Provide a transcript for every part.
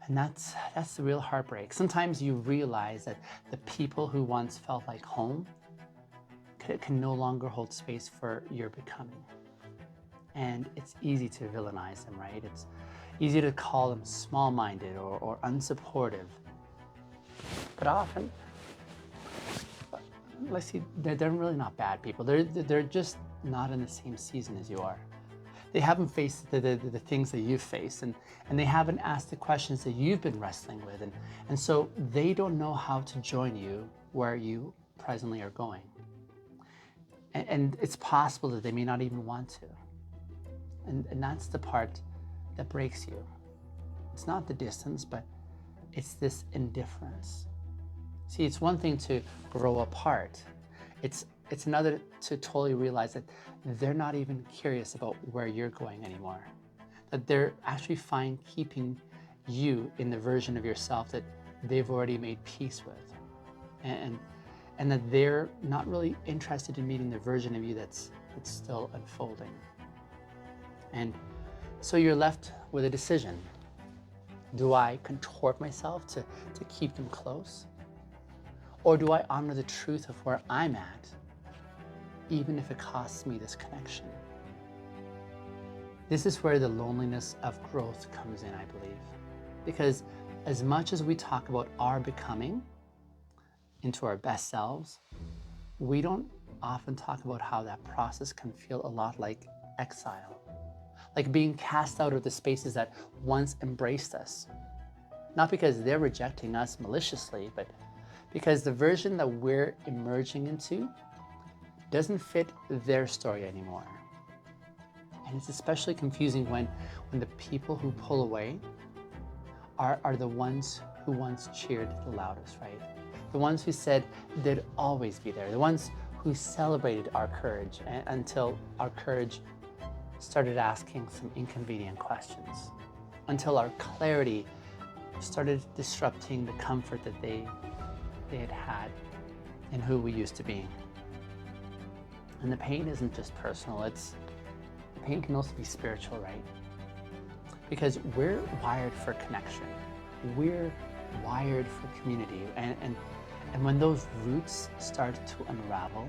And that's the real heartbreak. Sometimes you realize that the people who once felt like home can no longer hold space for your becoming. And it's easy to villainize them, right? It's easy to call them small-minded or unsupportive. But often, let's see, they're really not bad people. They're just not in the same season as you are. They haven't faced the things that you've faced, and they haven't asked the questions that you've been wrestling with. And so they don't know how to join you where you presently are going. And it's possible that they may not even want to. And that's the part that breaks you. It's not the distance, but it's this indifference. See, it's one thing to grow apart. It's another to totally realize that they're not even curious about where you're going anymore. That they're actually fine keeping you in the version of yourself that they've already made peace with. And that they're not really interested in meeting the version of you that's still unfolding. And so you're left with a decision. Do I contort myself to keep them close? Or do I honor the truth of where I'm at, even if it costs me this connection? This is where the loneliness of growth comes in, I believe. Because as much as we talk about our becoming into our best selves, we don't often talk about how that process can feel a lot like exile, like being cast out of the spaces that once embraced us. Not because they're rejecting us maliciously, but because the version that we're emerging into doesn't fit their story anymore. And it's especially confusing when the people who pull away are the ones who once cheered the loudest, right? The ones who said they'd always be there, the ones who celebrated our courage until our courage started asking some inconvenient questions, until our clarity started disrupting the comfort that they had had in who we used to be. And the pain isn't just personal, the pain can also be spiritual, right? Because we're wired for connection. We're wired for community. And when those roots start to unravel,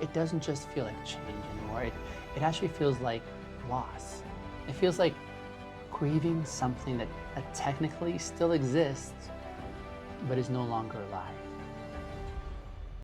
it doesn't just feel like change anymore. It actually feels like loss. It feels like grieving something that technically still exists, but is no longer alive.